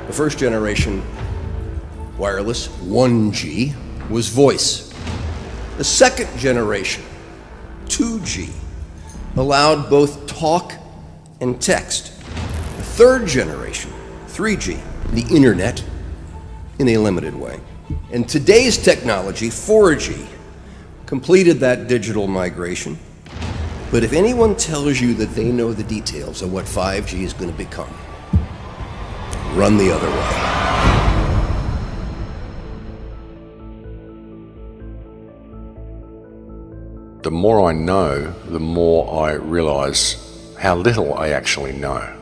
The first generation wireless, 1G, was voice. The second generation, 2G, allowed both talk and text. The third generation, 3G, the internet, in a limited way. And today's technology, 4G, completed that digital migration. But if anyone tells you that they know the details of what 5G is going to become, run the other way. The more I know, the more I realize how little I actually know.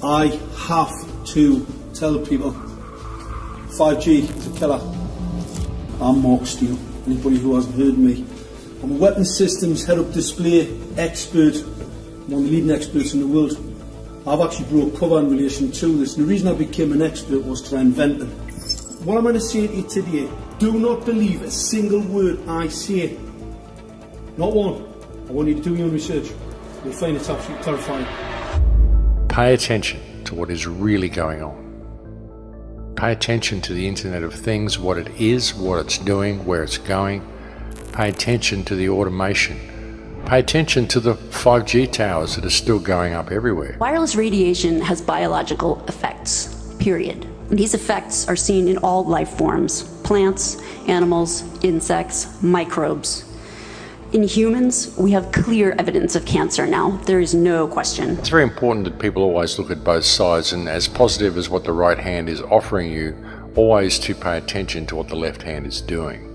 I have to tell people 5G is a killer. I'm Mark Steele, anybody who hasn't heard me. I'm a weapons systems head-up display expert, one of the leading experts in the world. I've actually broke cover in relation to this, and the reason I became an expert was to invent it. What I'm going to say to you today, do not believe a single word I say. Not one. I want you to do your own research. You'll find it's absolutely terrifying. Pay attention to what is really going on. Pay attention to the Internet of Things, what it is, what it's doing, where it's going. Pay attention to the automation. Pay attention to the 5G towers that are still going up everywhere. Wireless radiation has biological effects, period. And these effects are seen in all life forms: plants, animals, insects, microbes. In humans, we have clear evidence of cancer now. There is no question. It's very important that people always look at both sides, and as positive as what the right hand is offering you, always to pay attention to what the left hand is doing.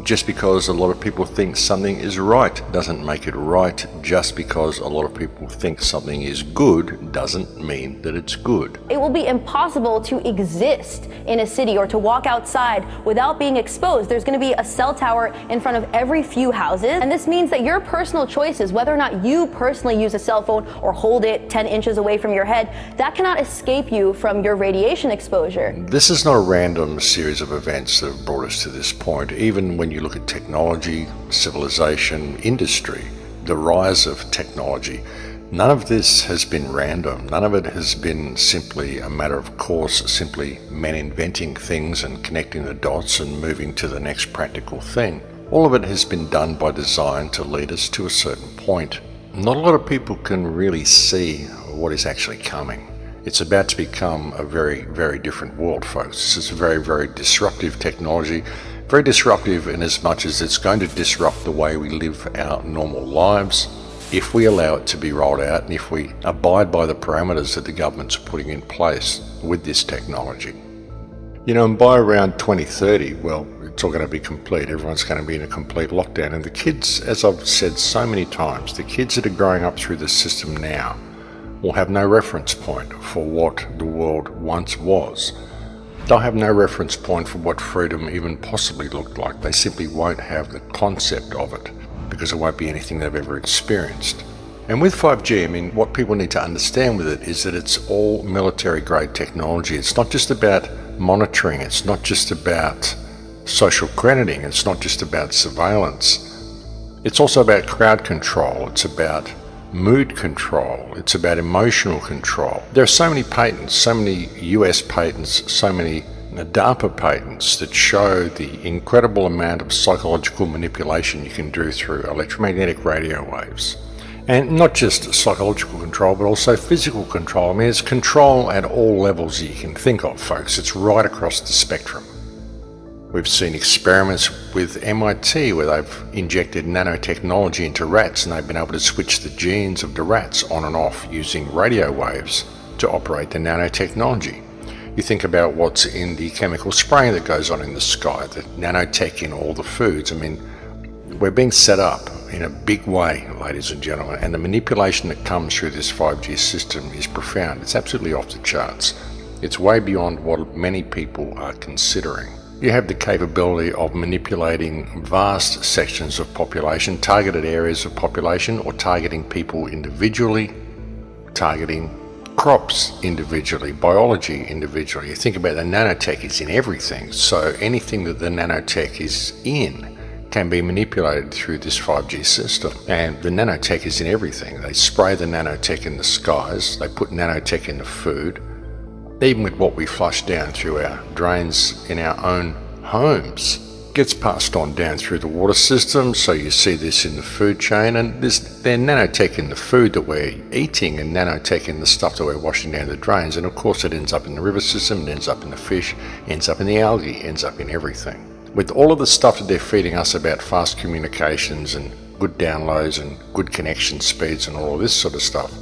Just because a lot of people think something is right doesn't make it right. Just because a lot of people think something is good doesn't mean that it's good. It will be impossible to exist in a city or to walk outside without being exposed. There's going to be a cell tower in front of every few houses, and this means that your personal choices, whether or not you personally use a cell phone or hold it 10 inches away from your head, that cannot escape you from your radiation exposure. This is not a random series of events that have brought us to this point. Even when you look at technology, civilization, industry, the rise of technology, none of this has been random. None of it has been simply a matter of course, simply men inventing things and connecting the dots and moving to the next practical thing. All of it has been done by design to lead us to a certain point. Not a lot of people can really see what is actually coming. It's about to become a very, very different world, folks. This is a very, very disruptive technology. Very disruptive in as much as it's going to disrupt the way we live our normal lives if we allow it to be rolled out and if we abide by the parameters that the government's putting in place with this technology. You know, and by around 2030, well, it's all going to be complete. Everyone's going to be in a complete lockdown. And the kids, as I've said so many times, the kids that are growing up through the system now will have no reference point for what the world once was. They'll have no reference point for what freedom even possibly looked like. They simply won't have the concept of it because it won't be anything they've ever experienced. And with 5G, I mean, what people need to understand with it is that it's all military-grade technology. It's not just about monitoring. It's not just about social crediting. It's not just about surveillance. It's also about crowd control. It's about mood control. It's about emotional control. There are so many patents, so many US patents, so many DARPA patents that show the incredible amount of psychological manipulation you can do through electromagnetic radio waves. And not just psychological control, but also physical control. I mean, it's control at all levels you can think of, folks. It's right across the spectrum. We've seen experiments with MIT where they've injected nanotechnology into rats and they've been able to switch the genes of the rats on and off using radio waves to operate the nanotechnology. You think about what's in the chemical spraying that goes on in the sky, the nanotech in all the foods. I mean, we're being set up in a big way, ladies and gentlemen, and the manipulation that comes through this 5G system is profound. It's absolutely off the charts. It's way beyond what many people are considering. You have the capability of manipulating vast sections of population, targeted areas of population, or targeting people individually, targeting crops individually, biology individually. You think about the nanotech is in everything, so anything that the nanotech is in can be manipulated through this 5G system. And the nanotech is in everything. They spray the nanotech in the skies, they put nanotech in the food, even with what we flush down through our drains in our own homes. Gets passed on down through the water system, so you see this in the food chain, and there's nanotech in the food that we're eating and nanotech in the stuff that we're washing down the drains, and of course it ends up in the river system, it ends up in the fish, ends up in the algae, ends up in everything. With all of the stuff that they're feeding us about fast communications and good downloads and good connection speeds and all of this sort of stuff,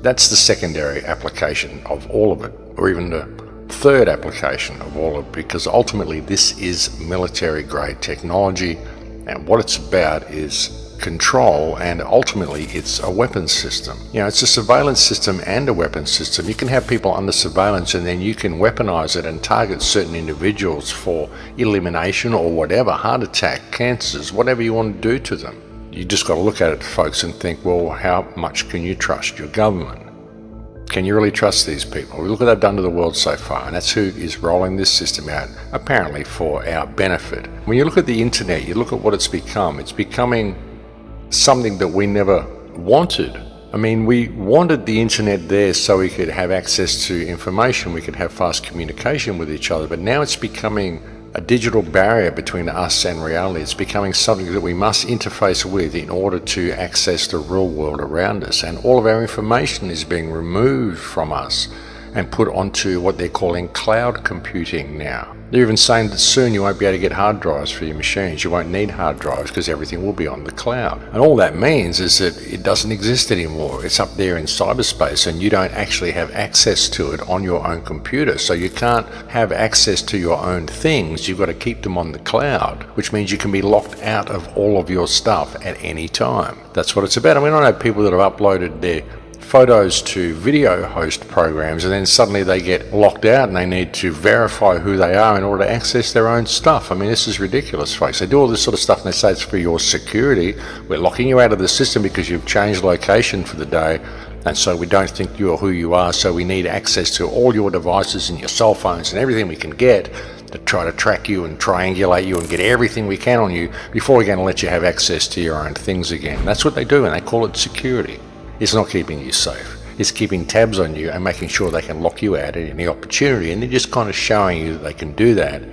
that's the secondary application of all of it, or even the third application of all of it, because ultimately this is military grade technology, and what it's about is control, and ultimately it's a weapons system. You know, it's a surveillance system and a weapons system. You can have people under surveillance and then you can weaponize it and target certain individuals for elimination or whatever, heart attack, cancers, whatever you want to do to them. You just got to look at it, folks, and think, well, how much can you trust your government? Can you really trust these people? Look what they've done to the world so far, and that's who is rolling this system out, apparently for our benefit. When you look at the internet, you look at what it's becoming something that we never wanted. I mean, we wanted the internet there so we could have access to information, we could have fast communication with each other, but now it's becoming a digital barrier between us and reality. It's becoming something that we must interface with in order to access the real world around us. And all of our information is being removed from us and put onto what they're calling cloud computing now. They're even saying that soon you won't be able to get hard drives for your machines. You won't need hard drives because everything will be on the cloud. And all that means is that it doesn't exist anymore. It's up there in cyberspace and you don't actually have access to it on your own computer. So you can't have access to your own things. You've got to keep them on the cloud, which means you can be locked out of all of your stuff at any time. That's what it's about. I mean, I know people that have uploaded their photos to video host programs and then suddenly they get locked out and they need to verify who they are in order to access their own stuff. I mean, this is ridiculous, folks. They do all this sort of stuff and they say it's for your security. We're locking you out of the system because you've changed location for the day, and so we don't think you're who you are, so we need access to all your devices and your cell phones and everything we can get to try to track you and triangulate you and get everything we can on you before we're going to let you have access to your own things again. That's what they do, and they call it security. It's not keeping you safe. It's keeping tabs on you and making sure they can lock you out at any opportunity, and they're just kind of showing you that they can do that,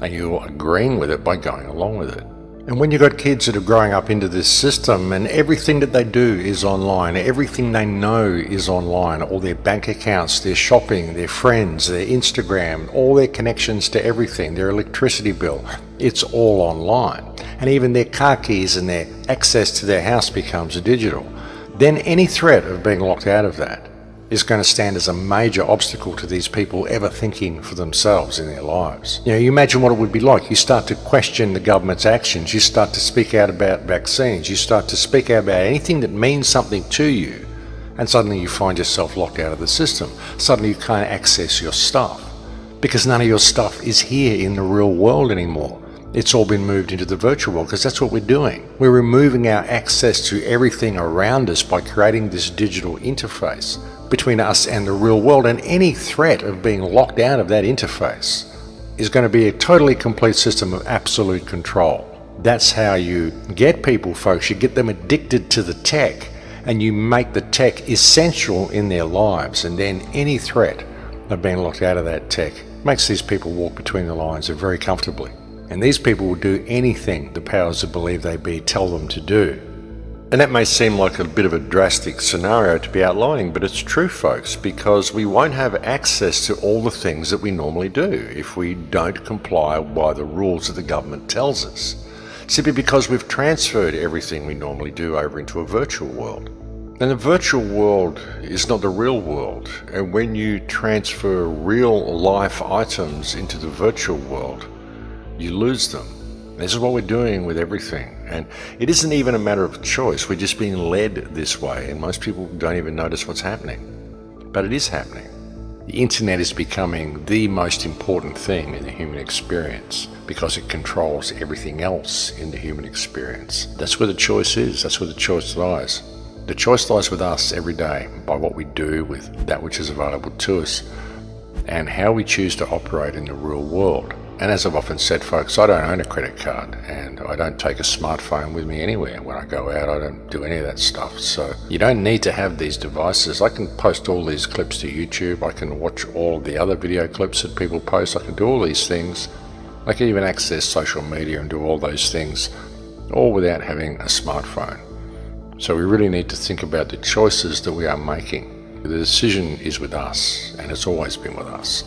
and you're agreeing with it by going along with it. And when you've got kids that are growing up into this system and everything that they do is online, everything they know is online, all their bank accounts, their shopping, their friends, their Instagram, all their connections to everything, their electricity bill, it's all online. And even their car keys and their access to their house becomes digital. Then any threat of being locked out of that is going to stand as a major obstacle to these people ever thinking for themselves in their lives. You know, you imagine what it would be like. You start to question the government's actions. You start to speak out about vaccines. You start to speak out about anything that means something to you, and suddenly you find yourself locked out of the system. Suddenly you can't access your stuff because none of your stuff is here in the real world anymore. It's all been moved into the virtual world because that's what we're doing. We're removing our access to everything around us by creating this digital interface between us and the real world, and any threat of being locked out of that interface is going to be a totally complete system of absolute control. That's how you get people, folks. You get them addicted to the tech and you make the tech essential in their lives, and then any threat of being locked out of that tech makes these people walk between the lines very comfortably. And these people will do anything the powers that believe they be tell them to do. And that may seem like a bit of a drastic scenario to be outlining, but it's true, folks, because we won't have access to all the things that we normally do if we don't comply by the rules that the government tells us, simply because we've transferred everything we normally do over into a virtual world. And the virtual world is not the real world, and when you transfer real life items into the virtual world, you lose them. This is what we're doing with everything, and it isn't even a matter of choice. We're just being led this way, and most people don't even notice what's happening, but it is happening. The internet is becoming the most important thing in the human experience because it controls everything else in the human experience. That's where the choice is. That's where the choice lies. The choice lies with us every day by what we do with that which is available to us and how we choose to operate in the real world. And as I've often said, folks, I don't own a credit card and I don't take a smartphone with me anywhere. When I go out, I don't do any of that stuff. So you don't need to have these devices. I can post all these clips to YouTube. I can watch all the other video clips that people post. I can do all these things. I can even access social media and do all those things, all without having a smartphone. So we really need to think about the choices that we are making. The decision is with us, and it's always been with us.